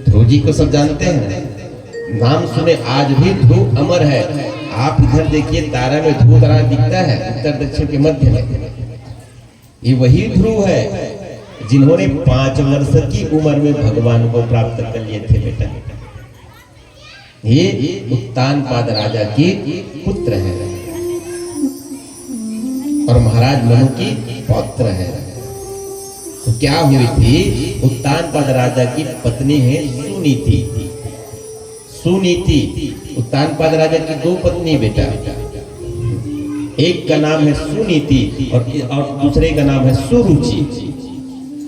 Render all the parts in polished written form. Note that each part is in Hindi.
ध्रुव जी को सब जानते हैं, नाम सुने आज भी ध्रुव अमर है। आप इधर देखिए तारा में ध्रुव तारा दिखता है उत्तर दक्षिण के मध्य में, ये वही ध्रुव है जिन्होंने 5 वर्ष की उम्र में भगवान को प्राप्त कर लिए थे बेटा। ये उत्तानपाद राजा की पुत्र है और महाराज मनु की पौत्र है। तो क्या हुई थी, उत्तानपाद राजा की पत्नी है सुनीति। सुनीति उत्तानपाद राजा की 2 पत्नी बेटा, एक का नाम है सुनीति और दूसरे का नाम है सुरुचि।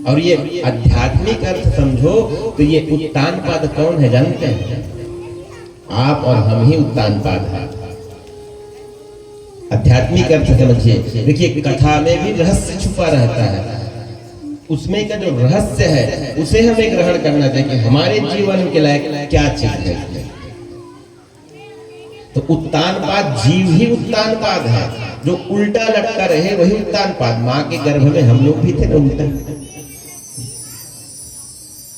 और ये आध्यात्मिक अर्थ समझो तो ये उत्तानपाद कौन है जानते हैं? आप और हम ही उत्तानपाद हैं। आध्यात्मिक अर्थ समझिए, देखिए कथा में भी रहस्य छुपा रहता है, उसमें का जो रहस्य है उसे हमें ग्रहण करना चाहिए कि हमारे जीवन के लायक क्या चीज है। तो उत्तानपाद जीव ही उत्तानपाद है, जो उल्टा लटका रहे वही उत्तानपाद। माँ के गर्भ में हम लोग भी थे ना उल्टा।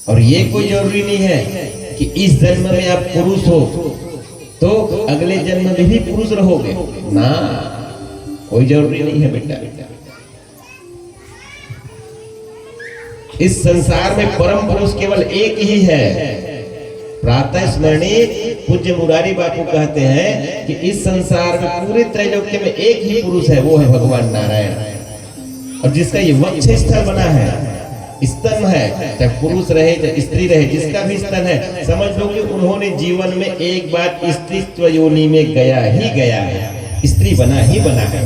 और ये कोई जरूरी नहीं है कि इस जन्म में आप पुरुष हो तो अगले जन्म में भी पुरुष रहोगे ना, कोई जरूरी नहीं है बेटा। इस संसार में परम पुरुष केवल एक ही है। प्रातः स्मरणीय पूज्य मुरारी बापू कहते हैं कि इस संसार में पूरे त्रैलोक्य में एक ही पुरुष है, वो है भगवान नारायण। और जिसका ये वक्ष स्थल बना है, स्तन है, चाहे पुरुष रहे चाहे स्त्री रहे, जिसका भी स्तन है, समझ लो कि उन्होंने जीवन में एक बार स्त्रीत्व योनि में गया ही गया है, स्त्री बना ही बना है।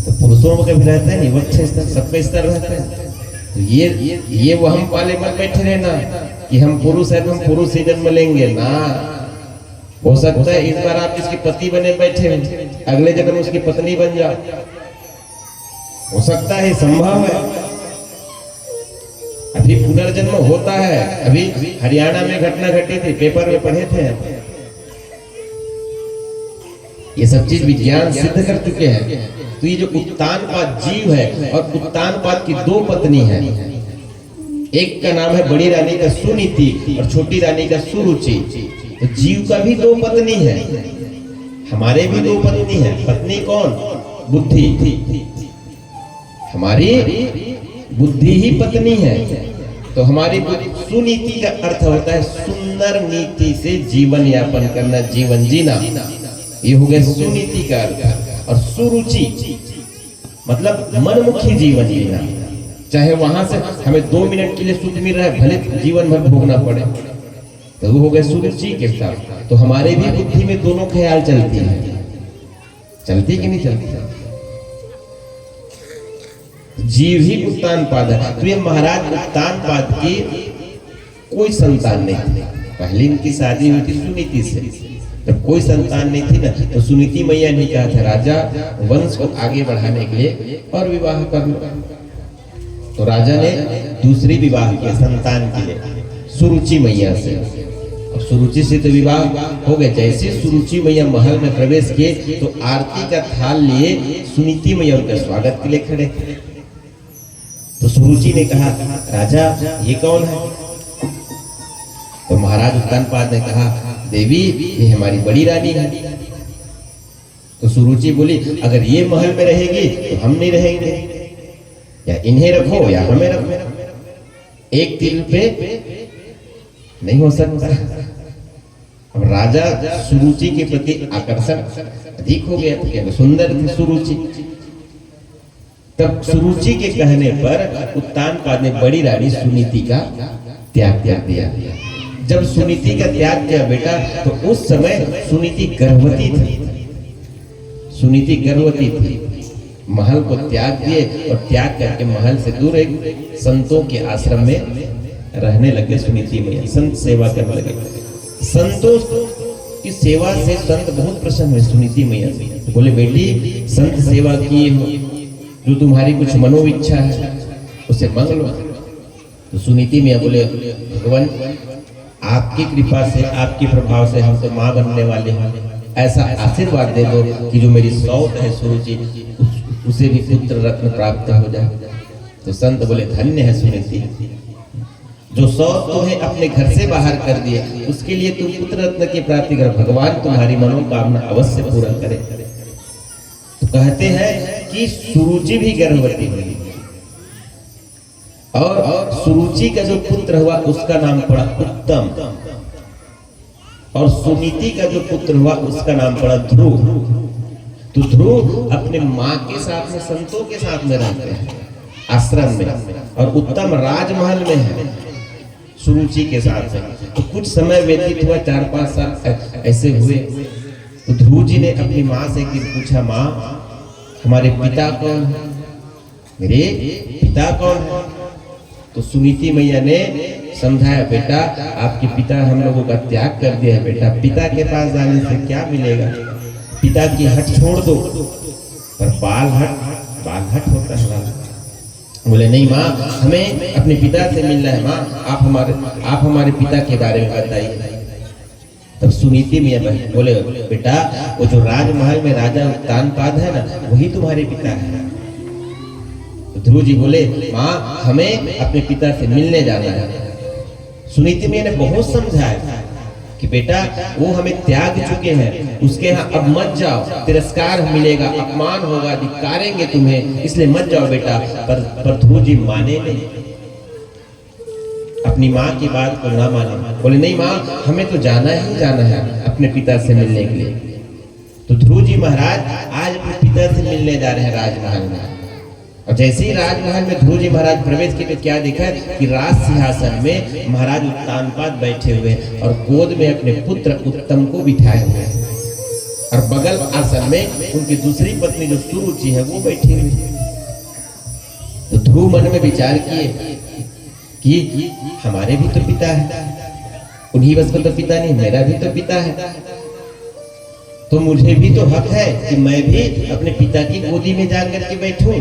तो पुरुषों में कभी रहता है नहीं वक्ष स्थल, सबका स्तर रहता है। तो ये वो हम पाले मत बैठे रहना कि हम पुरुष है तो हम पुरुष ही जन्म लेंगे ना। हो सकता है इस बार आप इसके पति बने बैठे, अगले जन्म उसकी पत्नी बन जाओ, हो सकता है, संभव है। अभी पुनर्जन्म होता है। अभी हरियाणा में घटना घटी थी, पेपर में पढ़े थे, ये सब चीज विज्ञान सिद्ध कर चुके हैं। तो ये जो उत्तानपाद जीव है और उत्तानपाद की 2 पत्नी है, एक का नाम है बड़ी रानी का सुनीति और छोटी रानी का सुरुचि। तो जीव का भी 2 पत्नी है, हमारे भी 2 पत्नी है। पत्नी कौन? बुद्धि, हमारी बुद्धि ही पत्नी है। तो हमारी सुनीति का अर्थ होता है सुंदर नीति से जीवन यापन करना, जीवन जीना, ये हो गया सुनीति का अर्थ। और सुरुचि मतलब मनमुखी जीवन जीना, चाहे वहां से हमें 2 मिनट के लिए सुख मिल रहा है, भले जीवन भर भोगना पड़े, तो वो हो गए सुरुचि के साथ। तो हमारे भी बुद्धि में दोनों ख्याल चलती है, चलती कि नहीं चलती? जीव ही उत्तानपाद है। तो ये महाराज उत्तानपाद की कोई संतान नहीं थी। पहले इनकी शादी हुई थी सुनीति से, जब कोई संतान नहीं थी ना, तो सुनीति मैया ने कहा था राजा वंश को आगे बढ़ाने के लिए और विवाह कर लो। तो राजा ने दूसरी विवाह किया संतान के लिए, सुरुचि मैया से। अब सुरुचि से तो विवाह हो गए। जैसे सुरुचि मैया महल में प्रवेश किए तो आरती का थाल लिए सुनीति मैया उनका स्वागत के लिए खड़े। तो सुरुचि ने कहा राजा ये कौन है? तो महाराज उत्तानपाद ने कहा देवी ये हमारी बड़ी रानी है। तो सुरुचि बोली अगर ये महल में रहेगी तो हम नहीं रहेंगे, या इन्हें रखो या हमें रखो, एक तिल पे नहीं हो सकता। अब राजा सुरुचि के प्रति आकर्षण अधिक हो गया था, सुंदर थी सुरुचि। तब सुरुचि के कहने पर उत्तानपाद ने बड़ी रानी सुनीति का त्याग दिया। जब सुनीति का त्याग किया बेटा, तो उस समय सुनीति गर्भवती थी। सुनीति गर्भवती थी, महल को त्याग दिए और त्याग करके महल से दूर एक संतों के आश्रम में रहने लगे। सुनीति मैया संत सेवा करने लगे। संतों की सेवा से संत बहुत प्रसन्न हुए सुनीति मैया से। तो बोले बेटी संत सेवा की हो, जो तुम्हारी कुछ मनोइच्छा है उसे मांग लो। तो सुनीति मैया बोले भगवान आपकी कृपा से, आपके प्रभाव से हम तो माँ बनने वाले हैं, ऐसा आशीर्वाद दे दो कि जो मेरी सौत है सुरुचि उसे भी पुत्र रत्न प्राप्त हो जाए। तो संत बोले धन्य है सुनीति, जो 100 तुम्हें अपने घर से बाहर कर दिए, उसके लिए तुम पुत्र रत्न की प्राप्ति करो, भगवान तुम्हारी मनोकामना अवश्य पूरा करे। तो कहते हैं कि सुरुचि भी गर्भवती हुई और सुरुचि का जो पुत्र हुआ उसका नाम पड़ा उत्तम, और सुनीति का जो पुत्र हुआ उसका नाम पड़ा ध्रुव। तो ध्रुव अपने माँ के साथ में, संतों के साथ में रहते हैं आश्रम में, और उत्तम राजमहल में है सुरुचि के साथ में। तो कुछ समय व्यतीत हुआ, 4-5 साल ऐसे हुए। तो ध्रुव जी ने अपनी माँ से एक दिन पूछा, माँ हमारे पिता कौन है, मेरे पिता कौन है? तो सुनीति मैया ने समझाया, बेटा आपके पिता हम लोगों का त्याग कर दिया है बेटा, पिता के पास जाने से क्या मिलेगा, पिता की हट छोड़ दो। पर बाल हट होता है। बोले नहीं माँ, हमें अपने पिता से मिलना है माँ, आप हमारे पिता के बारे में बताइए। तब सुनीति मैया बोले, बेटा वो जो राजमहल में राजा उत्तानपाद है ना, वही तुम्हारे पिता है। तो ध्रुव जी बोले, माँ हमें अपने पिता से मिलने जाना है। सुनीति मैया ने बहुत समझाया कि बेटा वो हमें त्याग चुके हैं, उसके यहाँ अब मत जाओ, तिरस्कार मिलेगा, अपमान होगा, धिक्कारेंगे तुम्हें, इसलिए मत जाओ बेटा। पर ध्रुव जी माने नहीं, अपनी माँ की बात को ना माने। बोले नहीं माँ, हमें तो जाना ही जाना है अपने पिता से मिलने के लिए। तो ध्रुव जी महाराज आज अपने पिता से मिलने जा रहे हैं राजमहल में। और जैसे ही राजमहल में ध्रुव जी महाराज प्रवेश किए तो क्या देखा कि राज सिंहासन में महाराज उत्तानपाद बैठे हुए और गोद में अपने पुत्र उत्तम को बिठाए हुए, और बगल आसन में उनकी दूसरी पत्नी जो सुरुचि है वो बैठी हुई। तो ध्रुव मन में विचार किए कि हमारे भी तो पिता है, उन्हीं बस को तो पिता नहीं, मेरा भी तो पिता है, तो मुझे भी तो हक है कि मैं भी अपने पिता की गोदी में जाकर के बैठूं।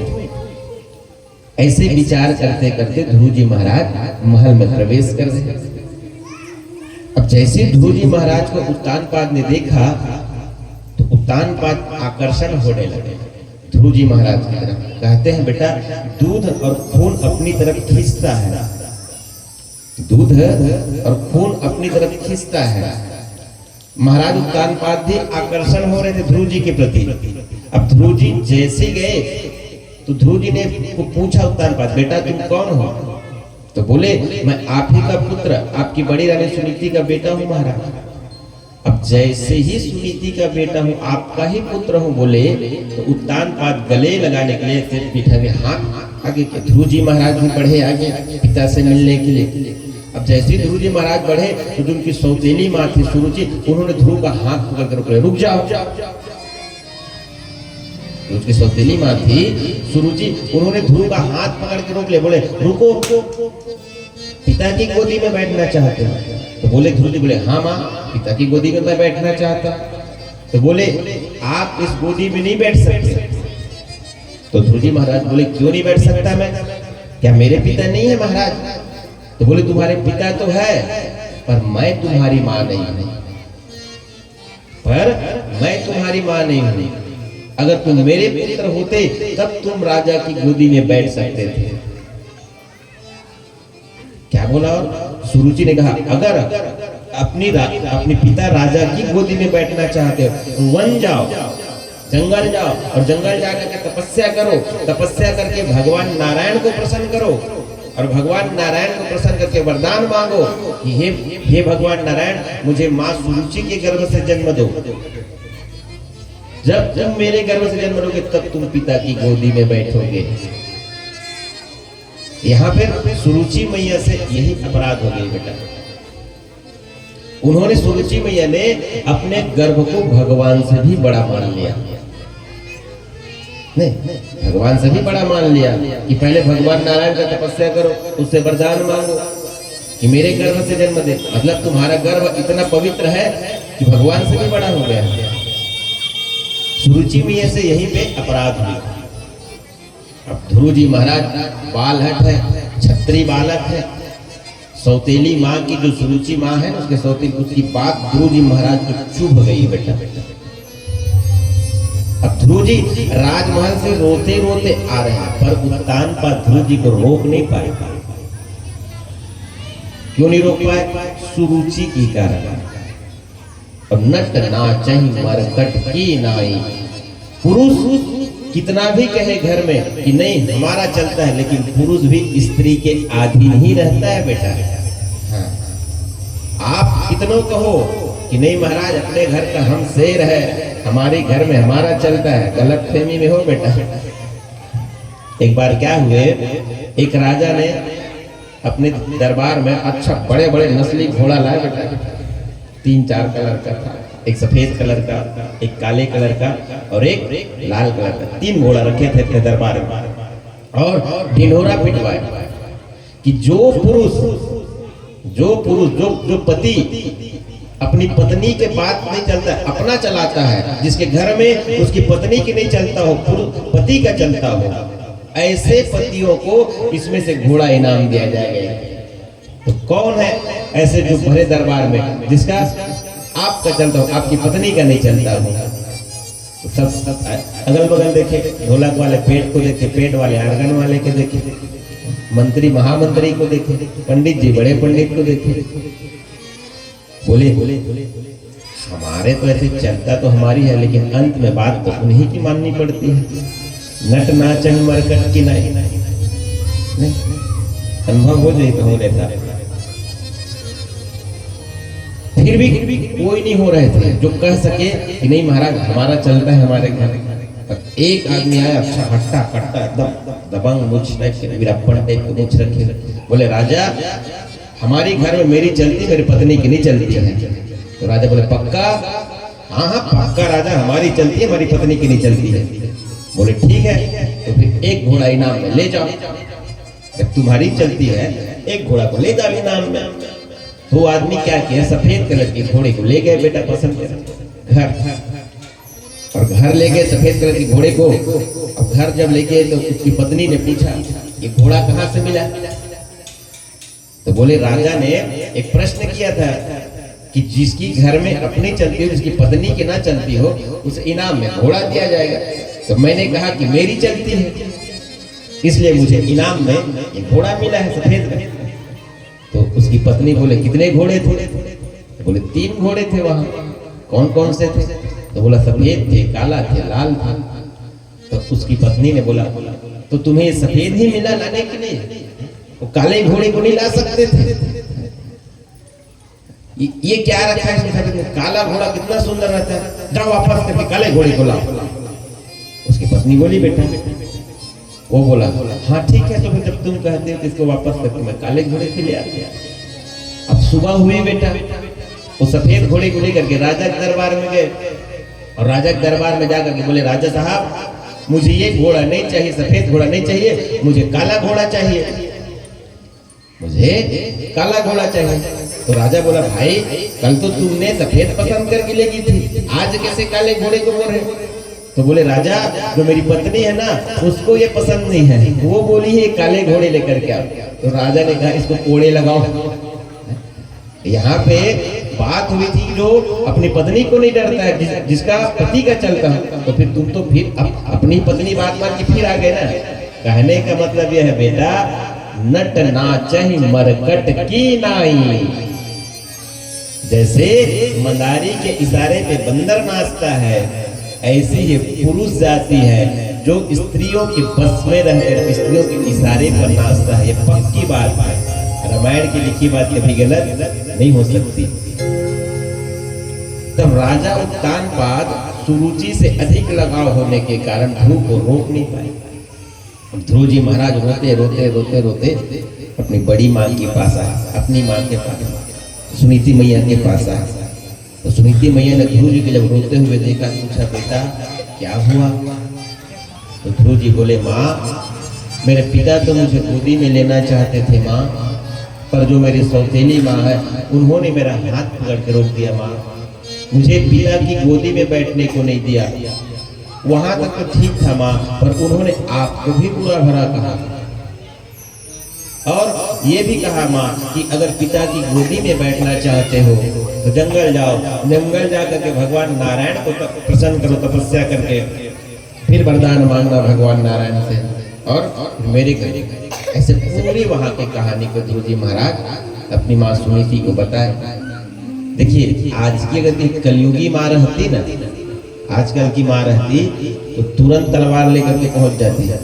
ऐसे विचार करते करते ध्रुव जी महाराज महल में प्रवेश कर गए। अब जैसे ध्रुव जी महाराज को उत्तानपाद ने देखा तो उत्तानपाद आकर्षण होने लगे ध्रुव जी महाराज की तरफ। कहते हैं बेटा दूध और खून अपनी तरफ खींचता है, दूध और खून अपनी तरफ खींचता है। महाराज उत्तानपाद भी आकर्षण हो रहे थे ध्रुव जी के प्रति। अब ध्रुव जी जैसे गए तो ध्रुव जी ने पूछा उत्तानपाद, बेटा तुम कौन हो? तो बोले मैं आप ही का पुत्र, आपकी बड़ी रानी सुनीति का बेटा हूँ महाराज। अब जैसे ही सुनीति का बेटा हूँ, आपका ही पुत्र हूँ बोले, तो उत्तानपाद गले लगाने के लिए सिर पीठा में हाथ आगे के। ध्रुव जी महाराज भी बढ़े आगे पिता से मिलने के लिए। अब जैसे ही ध्रुव जी महाराज बढ़े तो उनकी सौतेली माँ थी सुरुचि, उन्होंने ध्रुव का हाथ पकड़ कर रोक, रुक जाओ। उसकी सौतेली माँ थी सुरुचि, उन्होंने ध्रुव का हाथ पकड़ के रोक ले, बोले रुको, पिता की गोदी में बैठना चाहते हो? तो बोले ध्रुव जी बोले हाँ माँ, पिता की गोदी में मैं बैठना चाहता। तो बोले आप इस गोदी में नहीं बैठ सकते। तो ध्रुव जी महाराज बोले क्यों नहीं बैठ सकता मैं, क्या मेरे पिता नहीं है महाराज? तो बोले तुम्हारे पिता तो है, पर मैं तुम्हारी माँ नहीं हूँ, पर मैं तुम्हारी माँ नहीं हूँ। अगर तुम मेरे पुत्र होते तब तुम राजा की गोदी में बैठ सकते थे। क्या बोला? और सुरुचि ने कहा अगर अपने पिता राजा की गोदी में बैठना चाहते हो तो वन जाओ, जंगल जाओ, और जंगल जाकर के तपस्या करो, तपस्या करके भगवान नारायण को प्रसन्न करो, और भगवान नारायण को प्रसन्न करके वरदान मांगो कि हे भगवान नारायण, मुझे माँ सुरुचि के गर्भ से जन्म दो। जब तुम मेरे गर्भ से जन्म लोगे तब तुम पिता की गोदी में बैठोगे। यहाँ पे सुरुचि मैया से यही अपराध हो गई बेटा। उन्होंने सुरुचि मैया ने अपने गर्भ को भगवान से भी बड़ा मान लिया। नहीं, भगवान से भी बड़ा मान लिया कि पहले भगवान नारायण का तपस्या करो, उससे वरदान मांगो कि मेरे गर्भ से जन्म दे। मतलब तुम्हारा गर्भ इतना पवित्र है कि भगवान से भी बड़ा हो गया। सुरुचि मैया से यहीं पे अपराध हुआ। अब ध्रुव जी महाराज बालहट है, छत्री बालक है, सौतेली माँ की जो सुरुचि माँ है उसके सौतेली, उसकी बात ध्रुव जी महाराज को चुभ गई बेटा। अब ध्रुव जी राजमहल से रोते रोते आ रहे हैं, पर उत्तानपाद ध्रुव जी को रोक नहीं पाए। क्यों नहीं रोक पाए? सुरुचि के कारण। और नट नाचहि मरकट की नाई, पुरुष कितना भी कहे घर में कि नहीं हमारा चलता है, लेकिन पुरुष भी स्त्री के अधीन ही रहता है बेटा। हाँ। आप कितनों कहो कि नहीं महाराज अपने घर का हम शेर है, हमारे घर में हमारा चलता है, गलत फहमी में हो बेटा। एक बार क्या हुए, एक राजा ने अपने दरबार में अच्छा बड़े बड़े नस्ली घोड़ा लाया बेटा, 3-4 कलर का था, एक सफेद कलर का, एक काले कलर का और एक लाल कलर का, 3 घोड़ा रखे थे अपने दरबार में। और ढिंढोरा पिटवाए कि जो पति अपनी पत्नी के बात नहीं चलता है, अपना चलाता है, जिसके घर में उसकी पत्नी की नहीं चलता हो, पति का चलता हो, ऐसे पतियों को इसमें से घोड़ा इनाम दिया जाएगा। तो कौन है ऐसे जो भरे दरबार में जिसका आपका चलता हो, आपकी पत्नी का नहीं चलता हो? तो सब अगल बगल देखे, ढोलक वाले पेट को देखे, पेट वाले आंगन वाले के देखे, मंत्री महामंत्री को देखे, पंडित जी बड़े पंडित को देखे। बोले हमारे तो ऐसे चलता तो हमारी है, लेकिन अंत में बात तो उन्हीं की माननी पड़ती है। नट नाचहि मरकट की नाई, नहीं अनुभव हो जाए तो हो लेता। फिर भी कोई नहीं हो रहे थे जो कह सके कि नहीं महाराज हमारा चलता है हमारे घर। एक आदमी आया, अच्छा हट्टा कट्टा एकदम दबंग मुछ टाइप के, वीरप्पन टाइप के मुछ रखे, बोले राजा हमारी घर में मेरी चलती, मेरी पत्नी की नहीं चलती है। तो राजा बोले पक्का? हाँ हाँ पक्का राजा, हमारी चलती है, हमारी पत्नी की नहीं चलती है। बोले ठीक है, तो फिर एक घोड़ा इनाम में ले जाओ, जब तुम्हारी चलती है एक घोड़ा को ले जाओ इनाम में। तो आदमी क्या किया, सफेद कलर के घोड़े को ले गए बेटा पसंद कर घर, और घर ले गए सफेद कलर के घोड़े को। अब घर जब ले गए तो उसकी पत्नी ने पूछा ये घोड़ा कहाँ से मिला? तो बोले राजा ने एक प्रश्न किया था कि जिसकी घर में अपनी चलती हो, जिसकी पत्नी की ना चलती हो, उस इनाम में घोड़ा दिया जाएगा। तो मैंने कहा कि मेरी चलती है, इसलिए मुझे इनाम में ये घोड़ा मिला है सफेद। तो उसकी पत्नी बोले कितने घोड़े थे? तो बोले 3 घोड़े थे वहां। कौन कौन से थे? तो बोला सफेद थे, काला थे, लाल था। तो उसकी पत्नी ने बोला तो तुम्हें सफेद ही मिला लाने के लिए, वो काले घोड़े को नहीं ला सकते थे? ये क्या रखा है? काला घोड़ा कितना सुंदर रहता है, जाओ वापस करके काले घोड़े को लाओ। उसकी पत्नी बोली बेटा, वो बोला हाँ ठीक है, तो फिर जब तुम कहते हो तो इसको वापस करके मैं काले घोड़े के लिए आ गया। अब सुबह हुई बेटा, वो सफेद घोड़े को लेकर के राजा के दरबार में गए, और राजा के दरबार में जाकर के बोले राजा साहब मुझे ये घोड़ा नहीं चाहिए, सफेद घोड़ा नहीं चाहिए, मुझे काला घोड़ा चाहिए, मुझे काला घोड़ा चाहिए। तो राजा बोला भाई कल तो तुमने सफेद पसंद करके ले गई थी, आज कैसे काले घोड़े को बोल रहे? तो बोले राजा जो मेरी पत्नी है ना उसको ये पसंद नहीं है, वो बोली है काले घोड़े लेकर के आओ। तो राजा ने कहा इसको कोड़े लगाओ। यहाँ पे बात हुई थी जो अपनी पत्नी को नहीं डरता है, जिसका पति का चलता है, तो फिर तुम तो फिर अपनी पत्नी बात मान के फिर आ गए ना। कहने का मतलब यह है बेटा, नट नाचहि मरकट की नाई। जैसे मंदारी के इशारे पे बंदर नाचता है, ऐसी ये पुरुष जाति है जो स्त्रियों के बस में रहकर स्त्रियों के इशारे पर नाचता है। ये पक्की बात है, रामायण की लिखी बात कभी गलत नहीं हो सकती। तब राजा उत्तानपाद सुरुचि से अधिक लगाव होने के कारण ध्रुव को रोक नहीं पाए। ध्रुव जी महाराज रोते रोते रोते रोते अपनी बड़ी माँ के पास आए, अपनी माँ के पास सुनीति मैया के पास आए। तो सुनीति मैया ने ध्रुव जी के जब रोते हुए देखा, पूछा बेटा क्या हुआ? तो ध्रुव जी बोले माँ मेरे पिता तो मुझे गोदी में लेना चाहते थे माँ, पर जो मेरी सौतेली माँ है उन्होंने मेरा हाथ पकड़ के रोक दिया माँ, मुझे पिता की गोदी में बैठने को नहीं दिया। वहां तक तो ठीक था माँ, पर उन्होंने आपको भी बुरा भरा कहा, और ये भी कहा माँ कि अगर पिता की गोदी में बैठना चाहते हो तो जंगल जाओ, जंगल जाकर के भगवान नारायण को प्रसन्न करो, तपस्या करके फिर वरदान मांगना भगवान नारायण से, और मेरे घर। ऐसे पूरी वहां की कहानी को ध्रुव जी महाराज अपनी माँ सुनीति को बताए। देखिए आज की अगर एक कलयुगी माँ रहती ना, आजकल की माँ रहती तो तुरंत तलवार लेकर के पहुंच जाती है,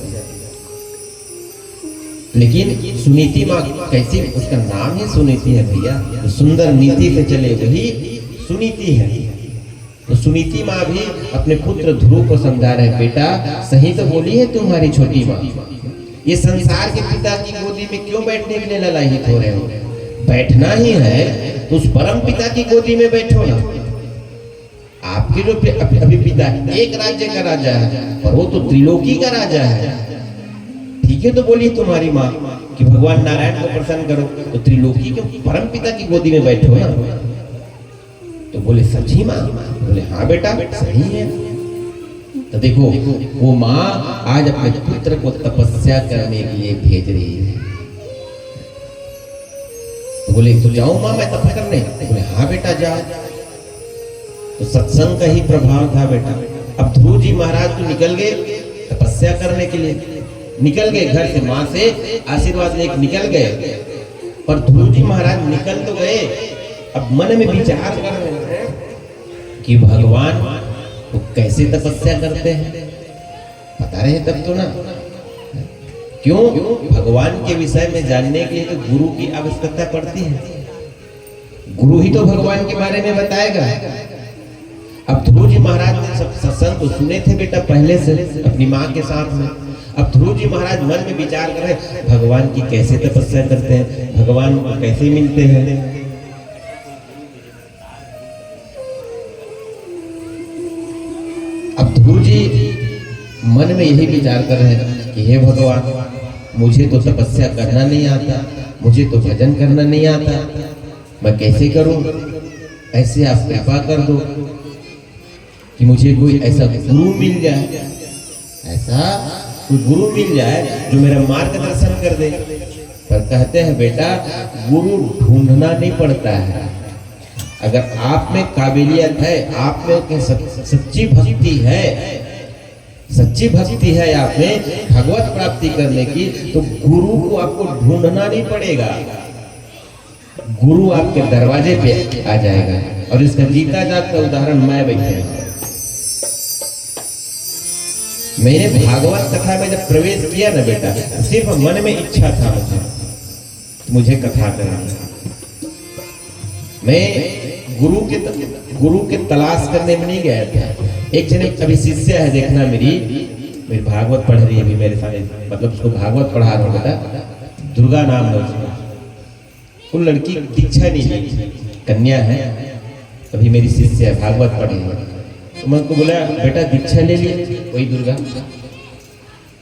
लेकिन सुनीति माँ कैसी, उसका नाम ही सुनीति है भैया, तो सुंदर नीति से चले वही सुनीति है। तो सुनीति माँ भी अपने पुत्र ध्रुव को समझा रहे, बेटा सही तो बोली है तुम्हारी छोटी माँ, ये संसार के पिता की गोदी में क्यों बैठने के लिए ललायित हो रहे हो? बैठना ही है तो उस परम पिता की गोदी में बैठो ना। आपके जो अभी पिता एक राज्य का राजा है और वो तो त्रिलोकी का राजा है। ठीक है तो बोली तुम्हारी माँ कि भगवान नारायण को प्रसन्न करो, तो त्रिलोकी के परम पिता की गोदी में बैठो ना। तो बोले सच्ची माँ? बोले हाँ बेटा सही है। तो देखो वो माँ आज अपने पुत्र को तपस्या करने के लिए भेज रही है। तो बोले तो जाऊं माँ मैं तप करने? तो बोले हाँ बेटा जाओ। तो सत्संग का ही प्रभाव था बेटा। अब ध्रुव जी महाराज तो निकल गए तपस्या करने के लिए, निकल गए घर से, माँ से आशीर्वाद लेकर निकल गए। पर ध्रुव जी महाराज निकल तो गए, अब मन में विचार कर रहे हैं कि भगवान वो कैसे तपस्या करते हैं, बता रहे तब तो ना। क्यों? भगवान के विषय में जानने के लिए तो गुरु की आवश्यकता पड़ती है। गुरु ही तो भगवान के बारे में बताएगा। अब ध्रुव जी महाराज ने सब सत्संग तो सुने थे बेटा पहले से अपनी माँ के साथ में। अब ध्रुव जी महाराज मन में विचार कर रहे भगवान की कैसे तपस्या करते हैं, भगवान को कैसे मिलते हैं। अब ध्रुव जी मन में यही विचार कर रहे हैं कि हे भगवान मुझे तो तपस्या करना नहीं आता, मुझे तो भजन करना नहीं आता, मैं कैसे करूं? ऐसे आप कृपा कर दो कि मुझे कोई ऐसा गुरु मिल जाए, ऐसा कोई गुरु मिल जाए जो मेरा मार्गदर्शन कर दे। पर कहते हैं बेटा गुरु ढूंढना नहीं पड़ता है। अगर आप में काबिलियत है, आप में सच्ची भक्ति है, सच्ची भक्ति है आप में भगवत प्राप्ति करने की, तो गुरु को आपको ढूंढना नहीं पड़ेगा, गुरु आपके दरवाजे पे आ जाएगा। और इसका जीता जागता उदाहरण मैं बैठे हूं। मैंने भागवत कथा में जब प्रवेश किया ना बेटा, सिर्फ मन में इच्छा था मुझे कथा करनी। मैं गुरु के तलाश करने में नहीं गया था। एक जन अभी शिष्य है, देखना मेरी भागवत पढ़ रही है अभी मेरे सामने, मतलब उसको भागवत पढ़ा रहा हूँ बेटा, दुर्गा नाम है उसका। वो लड़की दीक्षा नहीं ली, कन्या है, अभी मेरी शिष्य है, भागवत पढ़ रही है। तो मैं उनको बोला बेटा दीक्षा ले लिए कोई दुर्गा?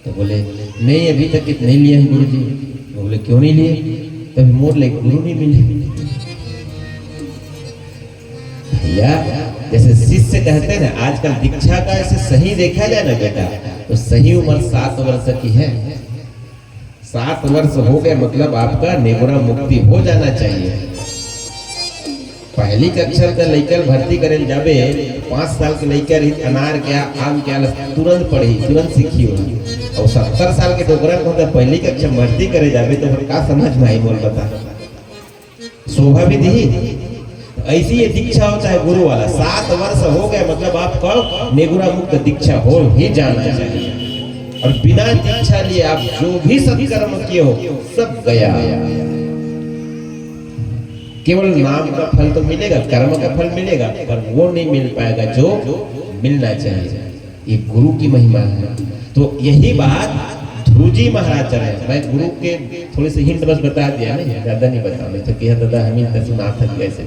तो बोले नहीं अभी तक नहीं लिए हैं गुरु जी। बोले क्यों नहीं लिए? तभी मोड़ ले गुरु नहीं मिले। भैया जैसे शिष्य कहते हैं ना, आजकल दीक्षा का ऐसे सही देखा जाए ना बेटा, तो सही उम्र 7 वर्ष की है। 7 वर्ष हो गए मतलब आपका नेबुरा मुक्ति हो जाना चाहिए। पहली कक्षा का लड़का भर्ती करे जाबे, 5 साल के लड़का अनार क्या आम क्या तुरंत पढ़ी, तुरंत सीखी हो। और 70 साल के डोकरा को तो पहली कक्षा भर्ती करे जाबे तो क्या समझ में आई बोल बता, शोभा भी दी। ऐसी ये दीक्षा होता है गुरु वाला। 7 वर्ष हो गए मतलब आपको नेगुरा मुक्त दीक्षा हो ही जाना चाहिए। और बिना दीक्षा लिए आप जो भी सत्कर्म किए हो सब गया। केवल नाम का फल तो मिलेगा, कर्म का फल मिलेगा, पर वो नहीं मिल पाएगा जो मिलना चाहिए। ये गुरु की महिमा है। तो यही बात ध्रुव जी महाराज चले। मैं गुरु के थोड़े से हिंट बस बता दिया, नहीं ज्यादा नहीं बता, मैं तो किया दादा हम ही सुना था कैसे।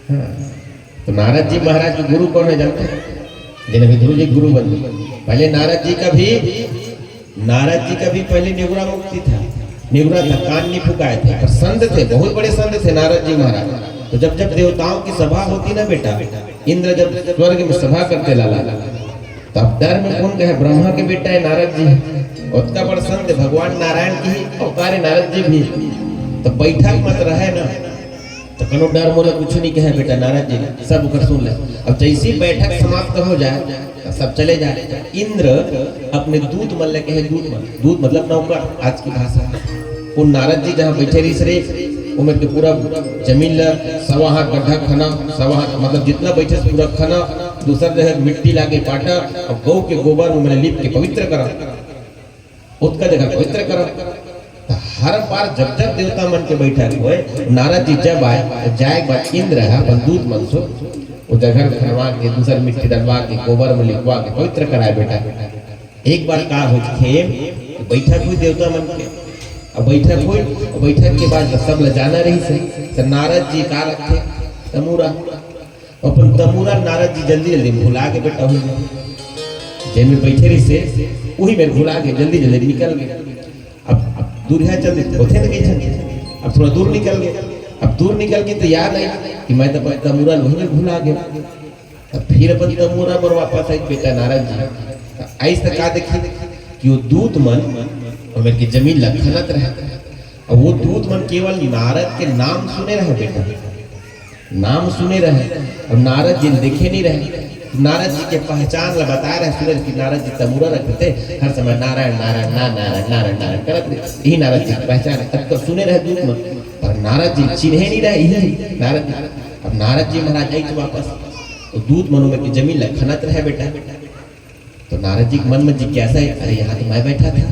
हाँ तो नारद जी महाराज के गुरु कौन है जानते हैं? जिन्हें ध्रुव जी गुरु बन गए। पहले नारद जी का भी पहले नेगुरा मुक्ति था, नेगुरा था, कान नहीं फुकाए थे, पर संत थे, बहुत बड़े संत थे नारद जी महाराज। तो जब देवताओं की सभा होती ना बेटा, इंद्र जब स्वर्ग में सभा करते लाला, तब डर में कौन कहे ब्रह्मा के बेटा है नारद जी, उतना बड़ा संत भगवान नारायण की ही अवतार नारद जी भी। तो बैठक मत रहे ना, तो कनो डर मोला कुछ नहीं कहे बेटा नारद जी, सब कर सुन ले। अब जैसी बैठक समाप्त हो जाए सब चले जाए। इंद्र अपने दूत मल्ल कहे, दूत मतलब नौकर आज की भाषा, वो नारद जी जहाँ बैठे रही सरे वो में के पूरा जमीन ला सवा हाथ गड्ढा खना, सवा हाथ मतलब जितना बैठे से पूरा खना, दूसरा जगह मिट्टी लाके पाटा और गौ के गोबर में मैंने लिप के पवित्र करा, उसका जगह पवित्र करा। हर बार जब जब देवता मन के बैठा हुए नारद जी जब आए जाए बाद इंद्र है बंदूत मन सो वो जगह खनवा के दूसर मिट्टी डलवा के गोबर में लिखवा के पवित्र कराए बेटा। एक बार का हो खेम बैठक हुई देवता मन के, अब बैठक हुई, बैठक के बाद सब ल जाना रही से तो नारद जी का रखे तमूरा, अपन तमूरा नारद जी जल्दी जल्दी भुला के बेटा हुई जैन में बैठे रही से वही में भुला के जल्दी जल्दी निकल गए। अब दूर है चल उठे लगे, अब थोड़ा दूर निकल गए, अब दूर निकल के तो याद आई कि मैं तो तमूरा वही में भुला गया। अब फिर अपन तमूरा पर वापस आई बेटा नारद जी ऐसा का देखी कि वो दूत मन और मेरे की जमीन लखनत रहे और वो दूत मन केवल नारद के नाम सुने रहे बेटा, नाम सुने रहे और नारद जी देखे नहीं रहे। नारद जी के पहचान ला बता रहे सुने कि नारद जी तमूरा रखते हर समय नारायण नारायण नारायण नारायण नारायण करते, यही नारद जी की पहचान है। तब तो सुने रहे दूत मन और नारद जी चिन्हे नहीं रहे यही नारद जी। अब नारद जी महाराज आई तो वापस तो दूत मनु में की जमीन लखनत रहे बेटा। तो नारद जी के मन में जिज्ञासा है, अरे यहाँ तो मैं बैठा था,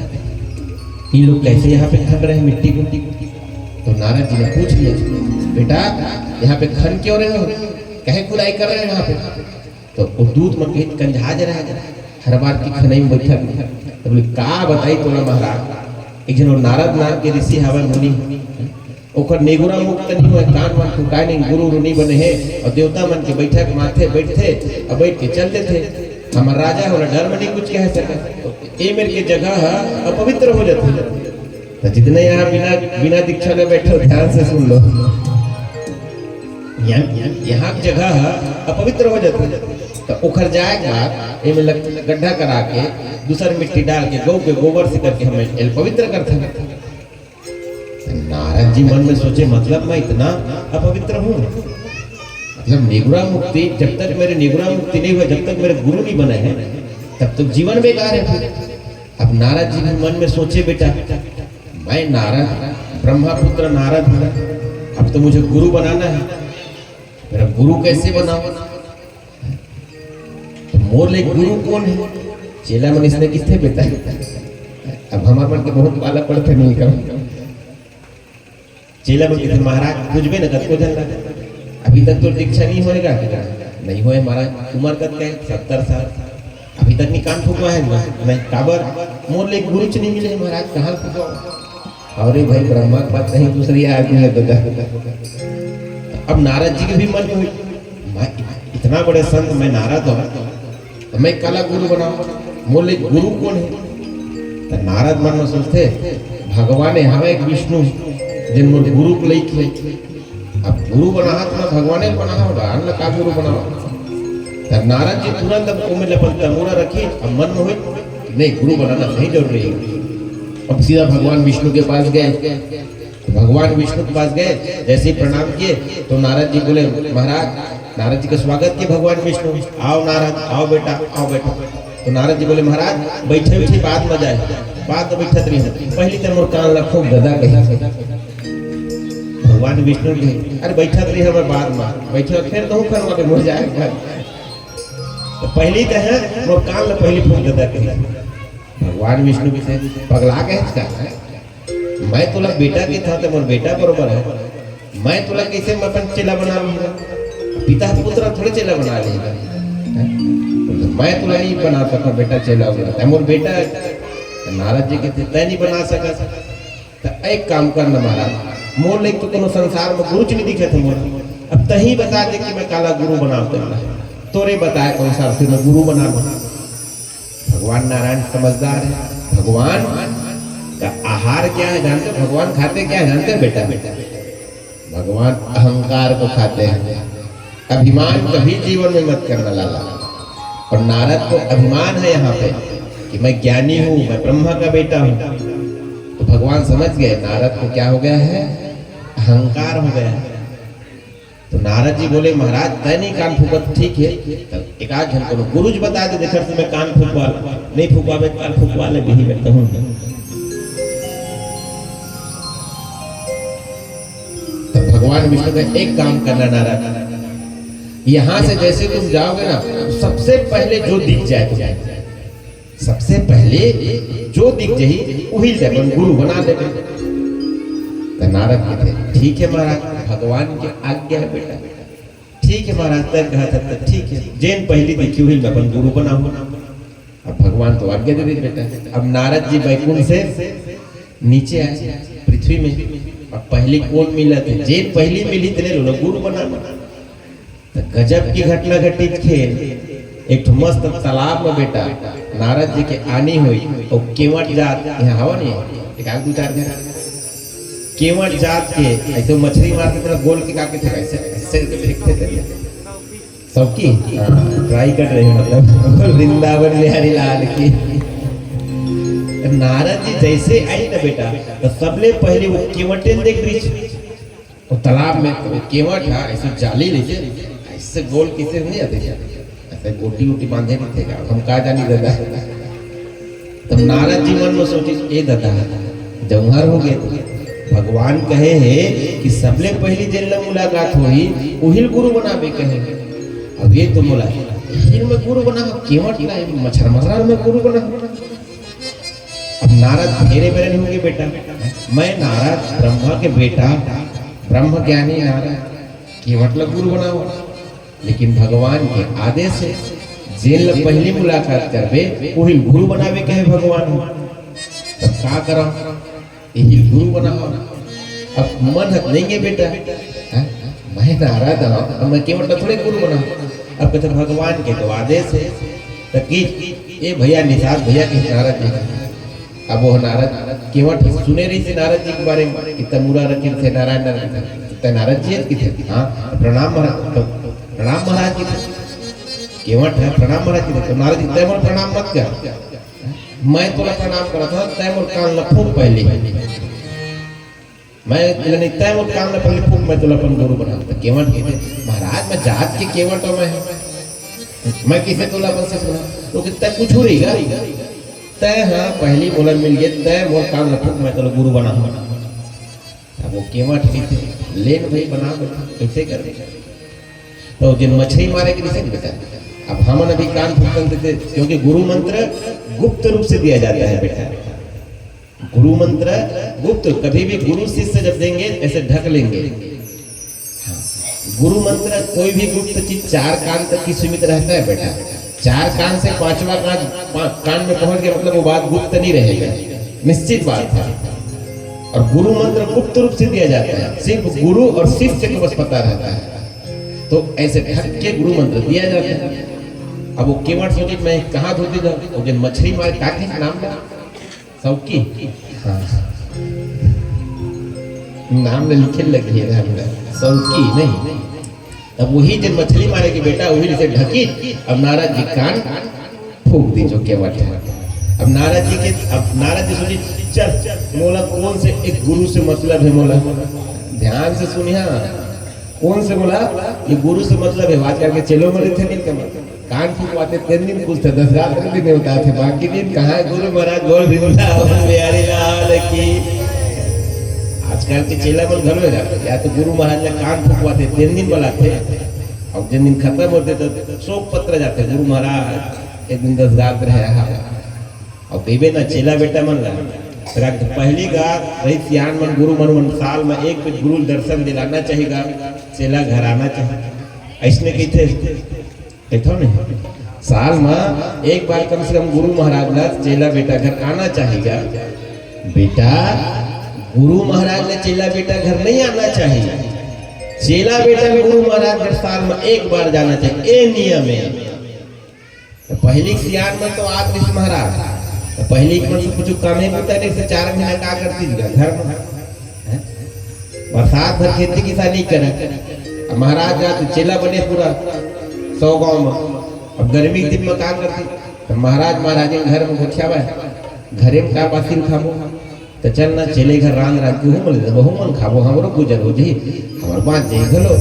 ये लोग कैसे यहाँ पे खन रहे हैं मिट्टी को। तो नारद जी ने पूछ लिया बेटा यहाँ पे खन क्यों रहे हो, कहे खुदाई कर रहे हैं यहाँ पे। तो वो दूत मन कहीं कंझाज रहे हर बार की खनई में बैठा। तो बोले का बताई तोला महाराज, एक जन नारद नाम के ऋषि हवन मुनि ओकर नेगुरा मुक्त नहीं हुए, कान मन फुकाए नहीं, गुरु नहीं बने हैं और देवता मन के बैठक माथे बैठते और बैठ के चलते थे। हमार राजा होला डर में नहीं कुछ कह सके, ये मेरे के जगह अपवित्र हो जाते। तो जितने यहाँ बिना बिना दीक्षा में बैठो ध्यान से सुन लो, यहाँ की जगह अपवित्र हो जाते। तो उखड़ जाए बाद ये में गड्ढा करा के दूसर मिट्टी डाल के गौ के गोबर से करके हमें पवित्र करते हैं। नारद जी मन में सोचे मतलब मैं इतना अपवित्र हूँ, मतलब निगुरा मुक्ति जब तक मेरे निगुरा मुक्ति नहीं हुआ, जब तक मेरे गुरु नहीं बने हैं तब तक जीवन बेकार है। अब नारद जी मन में सोचे बेटा मैं नारद ब्रह्मा पुत्र नारद हूँ, अब तो मुझे गुरु बनाना है, मेरा गुरु कैसे बनाऊं। तो मोर ले गुरु कौन है, चेला मन इसने किससे बेटा। अब हमारे मन के बहुत वाला पड़ते नहीं कर चेला मन किसे महाराज कुछ भी न कर को जल रहा, अभी तक तो दीक्षा नहीं होएगा, नहीं होए महाराज उम्र कब के 70 साल अभी तक नहीं कान फूकवा है मैं काबर मोर ले गुरु च नहीं मिले महाराज कहाँ फूकवा। और भाई ब्रह्मा की बात नहीं दूसरी आदमी है तो अब नारद जी के भी मन हुई मैं इतना बड़े संत मैं नारद हूँ तो मैं काला गुरु बनाऊं, मोर ले गुरु कौन है। तो नारद मन में सोचते भगवान है हमें एक विष्णु जिन मोर गुरु को लेके अब गुरु बना तो भगवान ने बना अन्य का गुरु बना। तब नारद जी तुरंत तमूरा रखी, अब मन में हुई नहीं गुरु बनाना सही जरूरी है। अब सीधा भगवान विष्णु के पास गए, भगवान विष्णु के पास गए, जैसे ही प्रणाम किए तो नारद जी बोले महाराज, नारद जी का स्वागत किए भगवान विष्णु, आओ नारद आओ बेटा आओ बेटा। तो नारद जी बोले महाराज बैठे बैठे बात न जाए, बात तो बैठत रही पहली तो मोर कान रखो गदा कही। भगवान विष्णु जी अरे बैठत रही हमारे बाद में बैठे फिर तो करवा के मुड़ जाएगा। तो पहली तो है मोर कान ला पहली फूक गदा कही। भगवान विष्णु भी से पगला के मैं तुला बेटा के था तो मोर बेटा बरोबर है, मैं तुला कैसे मैं अपन चेला बना लूंगा, पिता पुत्र थोड़े चेला बना लेगा, मैं तुला नहीं बना सका बेटा चेला होगा मोर बेटा। नारद जी के तय नहीं बना सका। तो एक काम करना महाराज मोर ले तो कोनो संसार में गुरु नहीं दिखे थे मोर, अब तही बता दे कि मैं काला गुरु बनाता तोरे बताए कौन सा फिर मैं गुरु बना। भगवान नारायण समझदार है, भगवान का आहार क्या है जानते, भगवान खाते क्या है जानते बेटा, भगवान अहंकार को खाते हैं, अभिमान कभी जीवन में मत करना लाला। और नारद को अभिमान है यहाँ पे कि मैं ज्ञानी हूँ, मैं ब्रह्मा का बेटा हूँ। तो भगवान समझ गए नारद को क्या हो गया है, अहंकार हो गया है। तो नारद जी बोले महाराज तय नहीं कान फूकत ठीक है, एक आध घंटे को गुरुज बता दे देखर से मैं कान फूकवा नहीं फूकवा कान फूकवा ले भी बैठता हूँ। विष्णु का एक काम करना नारद, यहां से जैसे तुम जाओगे ना, सबसे पहले जो दिख जाए तुम्हें, सबसे पहले जो दिख जाए वही से अपन गुरु बना दे। तो नारद कहते ठीक है महाराज, भगवान की आज्ञा है बेटा। ठीक है महाराज, तय कहा था ठीक है, जैन पहली दिखी हुई मैं अपन गुरु बनाऊंगा। अब भगवान तो आज्ञा दे दी बेटा। अब नारद जी बैकुंठ से नीचे आए पृथ्वी में। अब पहली कौन मिला थे, जैन पहली मिली तेरे लो गुरु बना। तो गजब की घटना घटी खेल। एक मस्त तालाब में बेटा नारद जी के आनी हुई और केवट जात, यहाँ हवा नहीं एक आग दो चार केवट जात के ऐसे मछली मारते थे, गोल के काके थे, ऐसे ऐसे फेंकते थे सबकी। ट्राई कर रहे मतलब वृंदावन बिहारी लाल की। नारद जी जैसे आई ना बेटा, तो सबले पहले वो केवटें देख रही और तालाब में केवट है ऐसे जाली लीजिए, ऐसे गोल किसे नहीं आते, ऐसे गोटी वोटी बांधे नहीं थे, हम कहा जानी दादा। तब नारद जी मन में सोची ए दादा जौहर हो गए, भगवान कहे है कि सबले पहली जिन मुलाकात हुई उहिल गुरु बनावे कहे। अब ये तो बोला हिल में गुरु बना, केवट मच्छर मरना में गुरु बना। अब नारद फेरे बेरे नहीं होंगे बेटा, मैं नारद ब्रह्मा के बेटा, ब्रह्म ज्ञानी नारद केवट गुरु बनाओ। लेकिन भगवान के आदेश से जेल पहली मुलाकात करबे वही गुरु बनावे कहे भगवान। तब का करा, यही गुरु बनाओ। अब मन हत नहीं है बेटा, मैं नारद हूं, मैं केवट थोड़े गुरु बनाऊं। अब कहते भगवान के तो आदेश है। तो की ये भैया निषाद भैया के नारद जी, अब वो नारद केवट सुने रही थी नारद जी के बारे में कि तमुरा रखे थे नारायण नारायण, नारद जी की थे। हाँ प्रणाम महाराज, प्रणाम महाराज की थे, केवट है प्रणाम महाराज की थे। तो नारद जी तय मोर प्रणाम मत कर, मैं तोला प्रणाम करा था, तय मोर कान न फूक पहले, मैं तय मोर कान न पहले फूक, मैं तोला अपन गुरु बना। तो केवट कहते महाराज मैं जात के केवट हूं, मैं किसे तोला अपन से सुना। तो कितना कुछ हो रही तय, हाँ पहली बोलन मिल गई, तय मोर कान न फूक, मैं तोला गुरु बना। अब वो केवट लेन भाई बना कैसे कर देगा। तो जिन मछली मारे के विषय बेटा, अब हम अभी कान फूकन देते, क्योंकि गुरु मंत्र गुप्त रूप से दिया जाता है बेटा। गुरु मंत्र गुप्त, कभी भी गुरु शिष्य जब देंगे ऐसे ढक लेंगे। गुरु मंत्र कोई भी गुप्त चीज 4 कान तक की सीमित रहता है बेटा। 4 कान से 5वां कान में पहुंच गया मतलब वो बात गुप्त नहीं रहेगा, निश्चित बात है। और गुरु मंत्र गुप्त रूप से दिया जाता है, सिर्फ गुरु और शिष्य को बस पता रहता है। तो ऐसे ढक के गुरु मंत्र दिया जाता है। अब वो केवट सोचे मैं कहाँ धोती था, वो जिन मछली मारे काके नाम ला सबकी, हाँ नाम में लिखे लगे सबकी नहीं। अब वही जिन मछली मारे की बेटा वही से ढकी। अब नारद जी कान फूक दी जो केवट है। अब नारद जी सोचे चल मोला कौन से एक गुरु से मतलब है, मोला ध्यान से सुनिया कौन से बोला ये गुरु से मतलब है। बात करके चलो मेरे थे नहीं कमा कान फूकवाते 3 दिन पूछते 10 रात दिन नहीं होता थे, बाकी दिन कहाँ गुरु महाराज बोल बिहारी लाल की। आजकल के चेला मन घर में जाते, या तो गुरु महाराज ने कान फूकवाते 3 दिन बुलाते, और जिन दिन खत्म होते तो शोक पत्र जाते गुरु महाराज एक दिन 10 रात रहे। और कही ना चेला बेटा मन ला पहली बात रही सियान मन गुरु मन साल में एक गुरु दर्शन दिलाना चाहिएगा, चेला घर आना चाहिए। ऐसने कहते नहीं, साल में एक बार कम से कम गुरु महाराज ला चेला बेटा घर आना चाहिएगा। बेटा गुरु महाराज ने चेला बेटा घर नहीं आना चाहिए, चेला बेटा गुरु महाराज घर साल में एक बार जाना चाहिए, ये नियम है। तो पहली सियान में तो आप महाराज पहले कुछ काम है से 4 महीना का करती घर में बरसात भर खेती किसानी करे। महाराज जा तो चेला बने पूरा 100 गांव में। अब गर्मी के दिन में काम करती तो महाराज घर में घुसियावा घरे में का बासिल खाबो, तो चल ना चेले घर रांग के बहु मन खाबो, हमरो गुजर हो जी हमार बात जे घलो।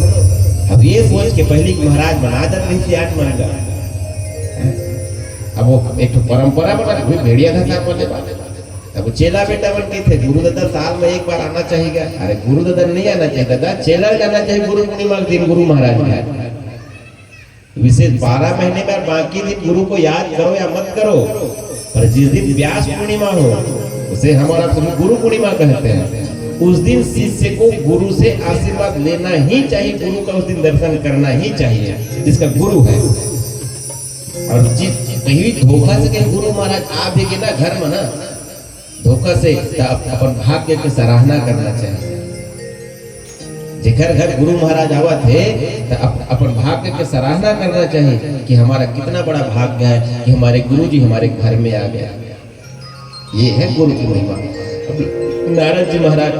अब ये सोच के पहली महाराज बना दत नहीं सियान मन गा। अब वो एक तो परंपरा बना भेड़िया था साहब बोले अब वो चेला बेटा बन के थे, गुरु दादा साल में एक बार आना चाहिए। अरे गुरु दादा नहीं आना चाहिए दादा, चेला जाना चाहिए गुरु पूर्णिमा के दिन गुरु महाराज में विशेष 12 महीने में बाकी दिन गुरु को याद करो या मत करो, पर जिस दिन व्यास पूर्णिमा हो उसे हमारा गुरु पूर्णिमा कहते हैं। उस दिन शिष्य को गुरु से आशीर्वाद लेना ही चाहिए, गुरु का उस दिन दर्शन करना ही चाहिए जिसका गुरु है। और कहीं धोखा से कहीं गुरु महाराज आ भी गए ना घर में ना धोखा से, अपन भाग्य की सराहना करना चाहिए। जेकर घर गुरु महाराज आवा थे तो अपन भाग्य की सराहना करना चाहिए कि हमारा कितना बड़ा भाग्य है कि हमारे गुरु जी हमारे घर में आ गया। ये है गुरु की महिमा। नारद जी महाराज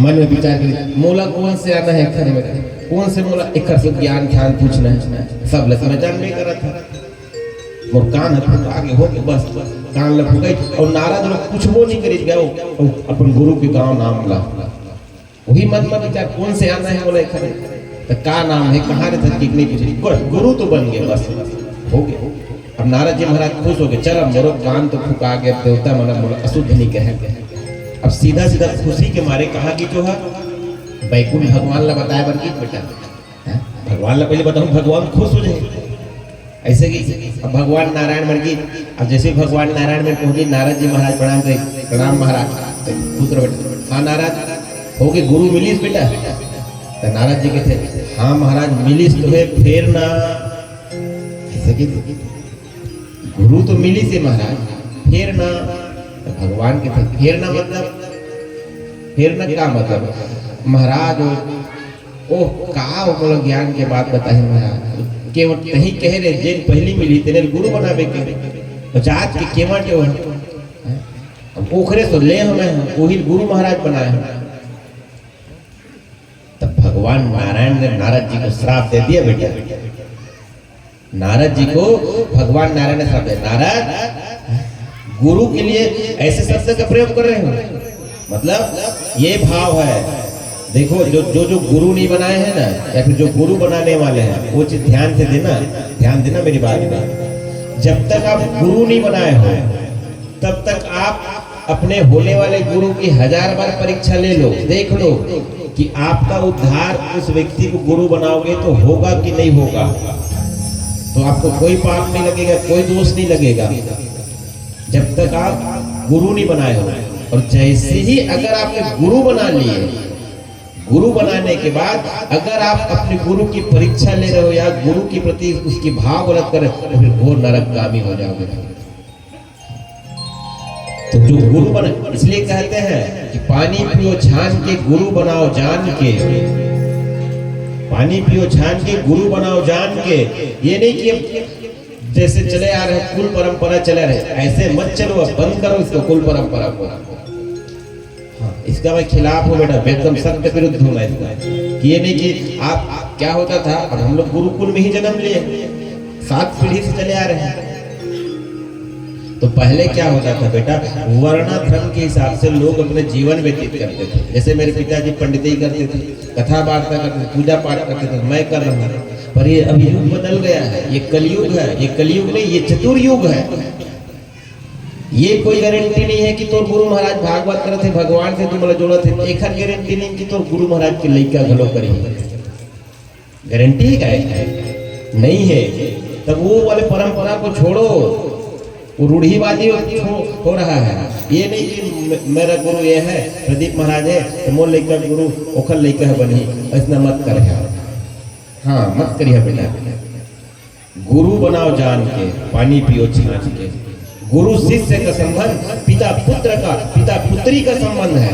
मन में विचार करें, मोला कौन से आना है घर में, कौन से मोला एक से ज्ञान ध्यान पूछना है। सब लसन जान नहीं करा था, मोर कान है आगे हो के बस कान लफुकाई और नारद लोग कुछ वो नहीं करी गए अपन गुरु के गांव नाम ला। वही मन में विचार कौन से आना है बोले खरे तो का नाम है कहाँ रहता कितनी पूछी, गुरु तो बन गए बस हो गए। अब नारद जी महाराज खुश हो गए, चल अब मोरो कान तो फुका गया, देवता मन बोला अशुद्ध नहीं कहे। अब सीधा सीधा खुशी के मारे कहा कि जो है बैकुंठ भगवान ला बताया बन की बेटा, भगवान ला पहले बताऊं भगवान खुश हो जाए ऐसे कि अब भगवान नारायण मन की। अब जैसे भगवान नारायण में पहुंचे नारद जी महाराज प्रणाम करे, प्रणाम महाराज पुत्र बेटा। हाँ नारद हो गए गुरु मिलीस बेटा, तो नारद जी कहते हाँ महाराज मिलीस तो है फिर ना, ऐसे कि गुरु तो मिली से महाराज फिर ना। तो भगवान के फिर ना मतलब फिर ना क्या मतलब महाराज ओह का बोलो ज्ञान के बात बताए महाराज केवल कहीं कह रहे जेन पहली मिली तेरे गुरु बनावे के तो जात के केवट हो अब ओखरे तो ले हमें वही गुरु महाराज बनाए हैं। तब भगवान नारायण ने नारद जी को श्राप दे दिया बेटा। नारद जी को भगवान नारायण ने श्राप दिया, नारद गुरु के लिए ऐसे शब्द का प्रयोग कर रहे हो, मतलब ये भाव है। देखो जो गुरु नहीं बनाए हैं ना या फिर जो गुरु बनाने वाले हैं वो चीज ध्यान से देना, ध्यान देना मेरी बात में। जब तक आप गुरु नहीं बनाए हो तब तक आप अपने होने वाले गुरु की 1000 बार परीक्षा ले लो, देख लो कि आपका उद्धार उस व्यक्ति को गुरु बनाओगे तो होगा कि नहीं होगा। तो आपको कोई पाप नहीं लगेगा, कोई दोष नहीं लगेगा जब तक आप गुरु नहीं बनाए हो। और जैसे ही अगर आपने गुरु बना लिए, गुरु बनाने के बाद अगर आप अपने गुरु की परीक्षा ले रहे हो या गुरु के प्रति उसकी भाव गलत कर रहे हो तो फिर घोर नरकगामी हो जाओगे। तो जो गुरु बना, इसलिए कहते हैं कि पानी पियो छान के गुरु बनाओ जान के, पानी पियो छान के गुरु बनाओ जान के। ये नहीं कि जैसे चले आ रहे कुल परंपरा चले रहे ऐसे मत चलो, बंद करो इसको कुल परंपरा को। हाँ, इसका मैं खिलाफ हूँ बेटा, एकदम सत्य विरुद्ध हूँ मैं इसका। कि ये नहीं कि आप क्या होता था, अब हम लोग गुरुकुल में ही जन्म लिए, 7 पीढ़ी से चले आ रहे हैं। तो पहले क्या होता था बेटा, वर्णाश्रम के हिसाब से लोग अपने जीवन व्यतीत करते थे। जैसे मेरे पिताजी पंडिती करते थे, कथा वार्ता करते थे, पूजा पाठ करते थे, मैं कर रहा हूँ। पर ये अभी युग बदल गया है, ये कलयुग है। ये कलयुग नहीं, ये चतुर्युग है। ये कोई गारंटी नहीं है कि तोर गुरु महाराज भागवत करते थे, भगवान से तुम जोड़ा थे। एक गारंटी नहीं कि तोर गुरु महाराज के लइका घलो करी, गारंटी है नहीं है। तब वो वाले परंपरा को छोड़ो, वो रूढ़िवादी हो रहा है। ये नहीं कि मेरा गुरु ये है, प्रदीप महाराज है तो मोर लइका गुरु ओखल लइका है बनी, ऐसा मत कर। हाँ मत करिए बेटा, गुरु बनाओ जान के, पानी पियो छाछ के। गुरु शिष्य का संबंध पिता पुत्र का, पिता पुत्री का संबंध है।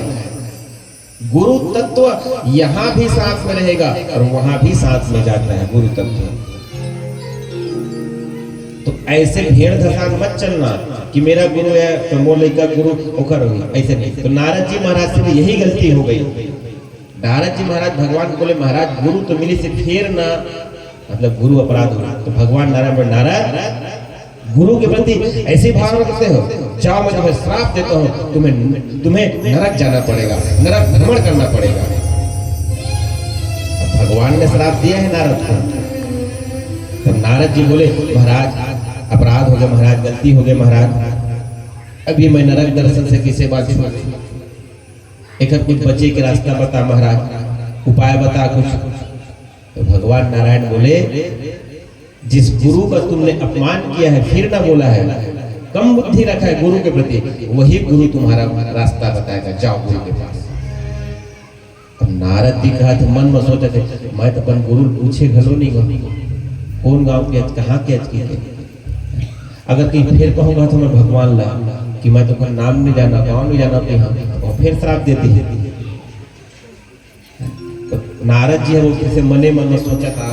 गुरु तत्व यहाँ भी साथ में रहेगा और वहां भी साथ में जाता है गुरु तत्व। तो ऐसे भेड़ धसान मत चलना कि मेरा गुरु है तो मोर लइका गुरु ओखर होगी, ऐसे नहीं। तो नारद जी महाराज से भी यही गलती हो गई। नारद जी महाराज भगवान को बोले महाराज गुरु तो मिली से फिर ना, मतलब गुरु अपराध हो। तो भगवान नारायण नारद गुरु के प्रति ऐसे भाव रखते हो, जाओ मैं तुम्हें श्राप देता हूँ, तुम्हें नरक जाना पड़ेगा, नरक भ्रमण करना पड़ेगा। भगवान ने श्राप दिया है नारद को। तब नारद जी बोले महाराज अपराध हो गया महाराज, गलती हो गई महाराज। अभी मैं नरक दर्शन से किसे बात एक कुछ बचे के रास्ता बता महाराज, उपाय बता कुछ। तो भगवान नारायण बोले, जिस गुरु का तुमने अपमान किया है फिर ना बोला है, कम बुद्धि रखा है गुरु के प्रति, वही गुरु तुम्हारा रास्ता बताएगा, जाओ गुरु के पास। अब नारद जी कहा थे, मन में सोचे थे, मैं तो अपन गुरु पूछे घलो नहीं गो, कौन गांव के कहाँ के की थे, अगर कहीं फिर कहूंगा तो मैं भगवान ला कि मैं तो नाम नहीं जाना, गाँव नहीं जाना, तो फिर श्राप देती है। तो नारद जी है वो से मने मन में सोचा था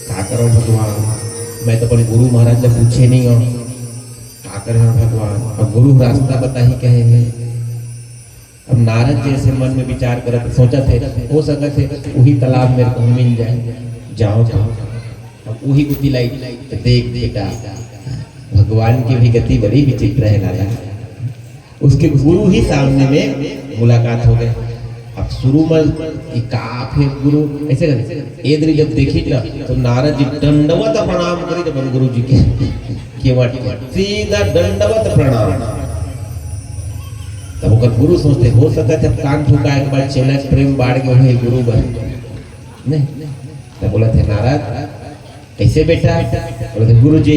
क्या करो भगवान, मैं तो अपन गुरु महाराज से पूछे नहीं हूँ, क्या करें भगवान, अब गुरु रास्ता बता ही कहेंगे। अब नारद जैसे मन में विचार कर सोचा थे, हो सका थे वही तालाब मेरे को मिल जाए, जाओ जाओ। अब वही बुद्धि लाई, तो देख बेटा भगवान की भी गति बड़ी विचित्र है लाला। उसके गुरु ही सामने में मुलाकात हो गए। अब शुरू में फिर गुरु ऐसे एदरी जब देखी ना तो नारद जी दंडवत प्रणाम करी जब गुरु जी के सीधा दंडवत प्रणाम। तब ओकर गुरु सोचते हो सकता है कान ठुकाए के बाद चेला प्रेम बाढ़ गए है गुरु बन नहीं। तब बोला थे नारद कैसे बेटा, बोले थे गुरु जी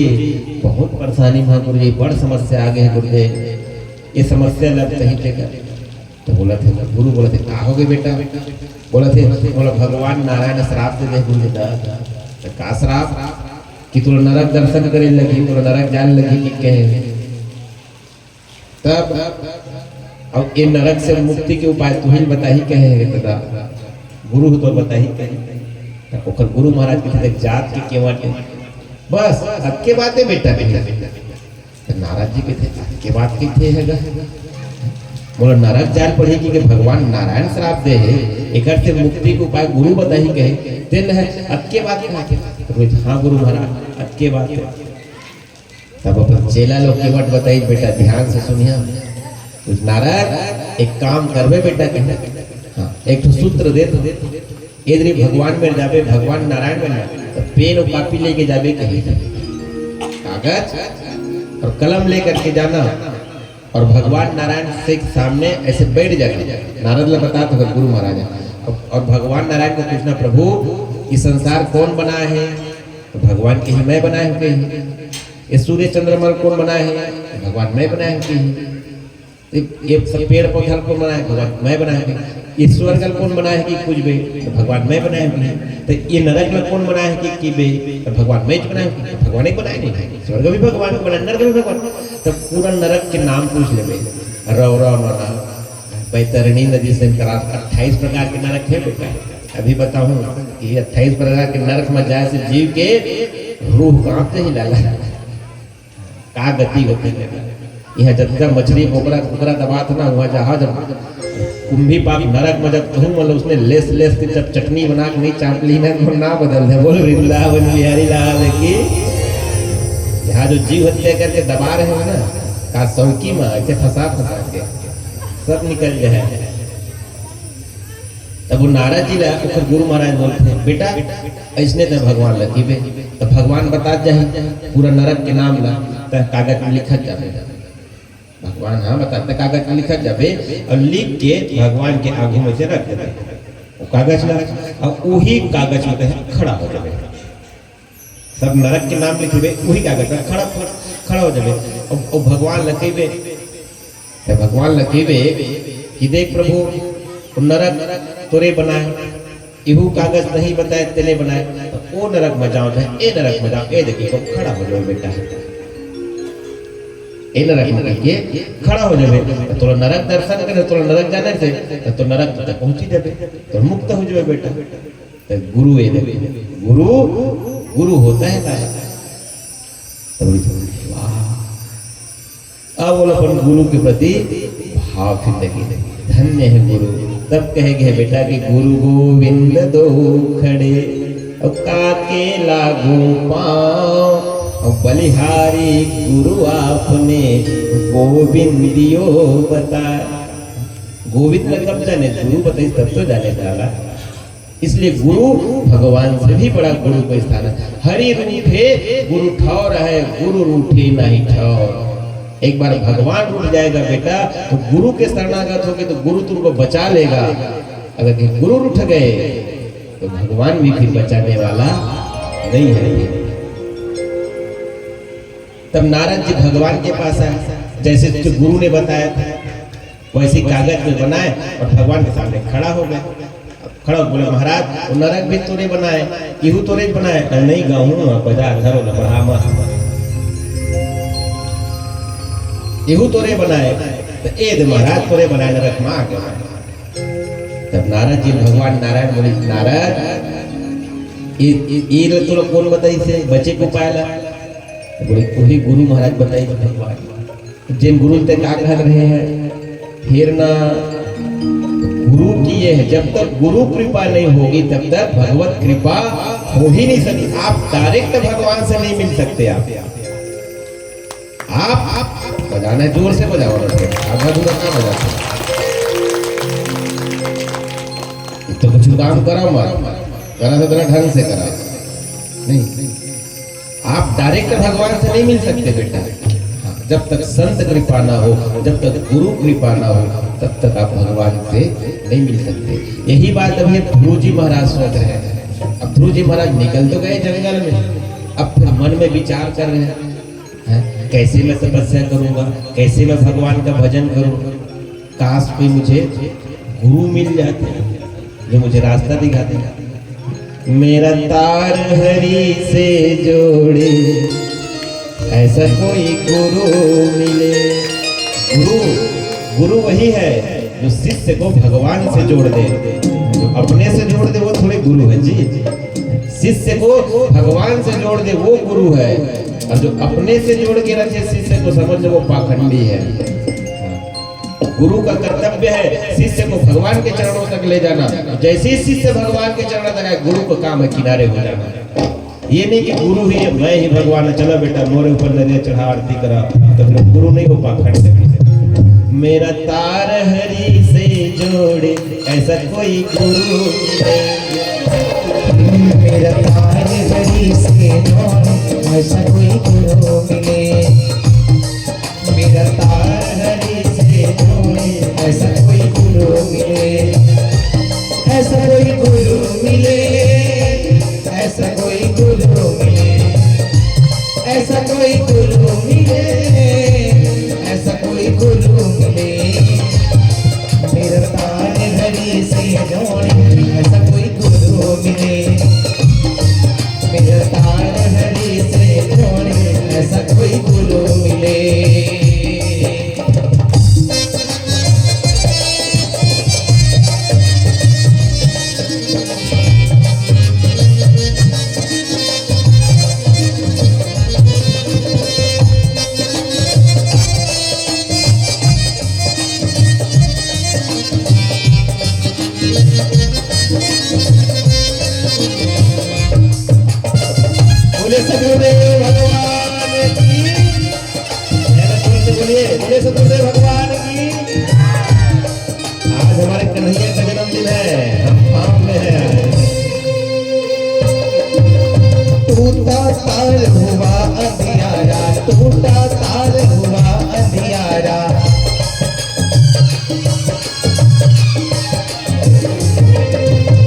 बहुत परेशानी में गुरु जी, बड़ समस्या आ गई है गुरु जी, ये समस्या लग सही थे। तो बोला थे गुरु, बोला थे क्या हो गए बेटा, बोला थे बोला भगवान नारायण श्राप दे दे गुरु जी। तो का श्राप कि तू नरक दर्शन करे लगी, तू नरक जान लगी कि कहे। तब अब ये नरक से मुक्ति के उपाय तू ही बता ही कहे, गुरु तो बता ही कहे। ओकर गुरु महाराज के थे जात के केवट बस अब के बात है बेटा बेटा। तो नाराज जी के थे के बात की थे है बोला नरक जान पड़ेगी कि भगवान नारायण श्राप दे है, एक से मुक्ति के उपाय गुरु बता ही कहे तेन है अब के बात है। हाँ गुरु महाराज अब के बात है। तब अपन चेला लोग केवट बताई बेटा ध्यान से सुनिए, नारद एक काम करवे बेटा के हाँ एक तो सूत्र दे तो यदि भगवान में जावे, भगवान नारायण में तो पेन और कापी लेके जावे, कहीं कागज और कलम लेकर के जाना और भगवान नारायण से सामने ऐसे बैठ जाना। नारद ने बताया था गुरु महाराज और भगवान नारायण को पूछना प्रभु ये संसार कौन बनाए है, तो भगवान के ही मैं बनाए हुए हैं। ये सूर्य चंद्रमा कौन बनाए हैं, भगवान मैं बनाए हुए हैं। ये सब पेड़ पौधा कौन बनाए, भगवान मैं बनाए हैं। ये स्वर्ग कौन बनाए कि कुछ बे, तो भगवान मैं बनाए हैं। तो ये नरक में कौन बनाए कि बे, तो भगवान मैं बनाए, भगवान ही बनाए नहीं। स्वर्ग भी भगवान को बनाए, नरक भी भगवान। तो पूरा नरक के नाम पूछ ले बे, रौरव नरक, बैतरणी नदी से 28 प्रकार के नरक है बेटा। अभी बताऊं कि 28 प्रकार के नरक में जाए से जीव के रूह कांपते ही लाला का गति होती है। यह जब मछली पोखरा दबात ना हुआ जहाज कुंभी पाप नरक में जब कहूँ मतलब उसने लेस की जब चटनी बना के नहीं चाप ली ना तो ना बदल दे। बोल वृंदावन बिहारी लाल की यहाँ जो जीव हत्या करके दबा रहे हो ना का सौकी में ऐसे फंसा के सब निकल जाए। तब वो नारद जी ला तो गुरु महाराज बोलते हैं बेटा ऐसने तो भगवान लगी बे, तो भगवान बता जाए पूरा नरक के नाम ला तो कागज में लिखा जाए। भगवान हाँ बताते कागज में लिखा जाए और लिख के भगवान के आगे में से रख देते वो कागज ला और वही कागज में खड़ा हो जाए। सब नरक के नाम लिखे वही कागज में खड़ा हो जाए और भगवान लखेबे कि देख प्रभु नरक तोरे बनाए, इहू कागज नहीं बताए तेने बनाए, तो ओ नरक में जाओ जाए ए नरक में जाओ, ए देखिए तो खड़ा हो जाए बेटा, ए नरक में करके खड़ा हो जाए। तो नरक दर्शन करे तो नरक जाने से तो नरक तक पहुंची जाए तो मुक्त हो जाए बेटा। तो गुरु ए गुरु होता है ना। अब बोलो अपन गुरु के प्रति भाव फिर लगी धन्य है गुरु। तब कहेंगे बेटा कि गुरु गोविंद दो खड़े और काके लागू पाँव और बलिहारी गुरु आपने गोविंदियो बता। गोविंद में कब जाने, गुरु बताइए तब तो जाने डाला। इसलिए गुरु भगवान से भी बड़ा गुरु को स्थान है। हरि रूठे गुरु ठौर है, गुरु रूठे नहीं ठौर। एक बार भगवान उठ जाएगा बेटा तो गुरु के शरणागत होगे तो गुरु तुमको बचा लेगा। अगर गुरु उठ गए तो भगवान भी फिर बचाने वाला नहीं है। तब नारद जी भगवान के पास आए, जैसे जो गुरु ने बताया था वैसे कागज में बनाए और भगवान के सामने खड़ा हो गए। खड़ा बोले महाराज वो नरक भी तोरे बनाए, केहू तोरे बनाए। नहीं गाऊं बजा धरो न बढ़ा मत, केहू तोरे बनाए तो ए महाराज तोरे बनाए नरक में आ गए। तब नारद जी भगवान नारायण बोले नारद ये तो कौन बताई से बच्चे को पायला? बोले वही गुरु महाराज बताई भगवान। जिन गुरु तक क्या कह रहे हैं फिर ना गुरु की ये है, जब तक गुरु कृपा नहीं होगी तब तक भगवत कृपा हो ही नहीं सकती। आप डायरेक्ट भगवान से नहीं मिल सकते। आप बजाना है जोर से बजाओ, आधा दूर क्या बजाते तो कुछ काम करो मत, करा तो ढंग से करा नहीं। आप डायरेक्ट भगवान से नहीं मिल सकते बेटा। जब तक संत कृपा ना हो, जब तक गुरु कृपा ना हो, तब तक आप भगवान से नहीं मिल सकते। यही बात अभी ध्रुव जी महाराज सोच रहे हैं। अब ध्रुव जी महाराज निकल तो गए जंगल में, अब फिर मन में विचार कर रहे हैं कैसे मैं तपस्या करूंगा, कैसे मैं भगवान का भजन करूंगा। काश कोई मुझे गुरु मिल जाते जो मुझे रास्ता दिखाते। मेरा तार हरि से जोड़े ऐसा कोई गुरु मिले। गुरु वही है जो शिष्य को भगवान से जोड़ दे। जो अपने से जोड़ दे वो थोड़े गुरु है जी। शिष्य को भगवान से जोड़ दे वो गुरु है, और जो अपने से जोड़ के रखे शिष्य को समझ वो पाखंडी है। गुरु का कर्तव्य है शिष्य को भगवान के चरणों तक ले जाना। जैसे ही शिष्य भगवान के चरणों तक आए, गुरु का काम है किनारे हो जाना। ये नहीं कि गुरु ही है, मैं ही भगवान है, चलो बेटा मोरे ऊपर नजर चढ़ा आरती करा, तो फिर गुरु नहीं हो पाखंड। मेरा तार हरि से जोड़े ऐसा कोई गुरु मिले। मेरा तार हरि से जोड़े ऐसा कोई गुरु मिले। मेरा तार हरि से जोड़े ऐसा कोई गुरु मिले। ऐसा कोई गुरु मिले, ऐसा कोई गुरु मिले, ऐसा कोई गुरु मिले, ऐसा कोई गुरु मिले। मेरा तार हरि से जोड़े ऐसा कोई गुरु मिले। मेरा तार हरि से जोड़े ऐसा कोई गुरु मिले। सदगुरुदेव भगवान की, बोले सदगुरुदेव भगवान की। आज हमारे कन्हैया का जन्मदिन है, हम फार्म में हैं। टूटा तार हुआ अंधियारा, टूटा तार हुआ अंधियारा।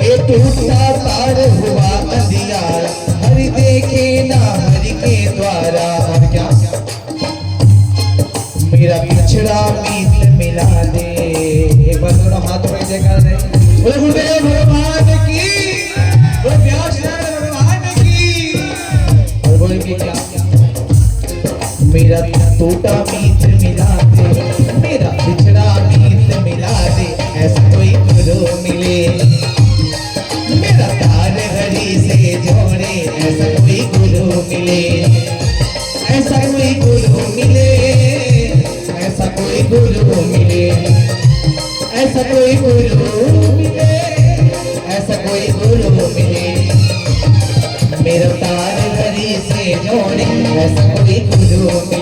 ये टूटा तार हुआ अंधियारा, हरि देखे ना हरि के द्वारा। और क्या मेरा पिछड़ा मीत मिला दे। एक बार दोनों हाथों में जयकार दे। बोले गुरुदेव भगवान की, बोले व्यास भगवान की। और बोले कि क्या मेरा टूटा मीत मिला दे, मेरा पिछड़ा मीत मिला दे। ऐसा कोई गुरु मिले। मेरा तार हरि से जोड़े ऐसा कोई गुरु मिले। ऐसा कोई गुरु मिले, ऐसा कोई गुरु मिले, ऐसा कोई गुरु मिले, ऐसा कोई गुरु मिले। मेरा तार हरि से जोड़े ऐसा कोई गुरु मिले।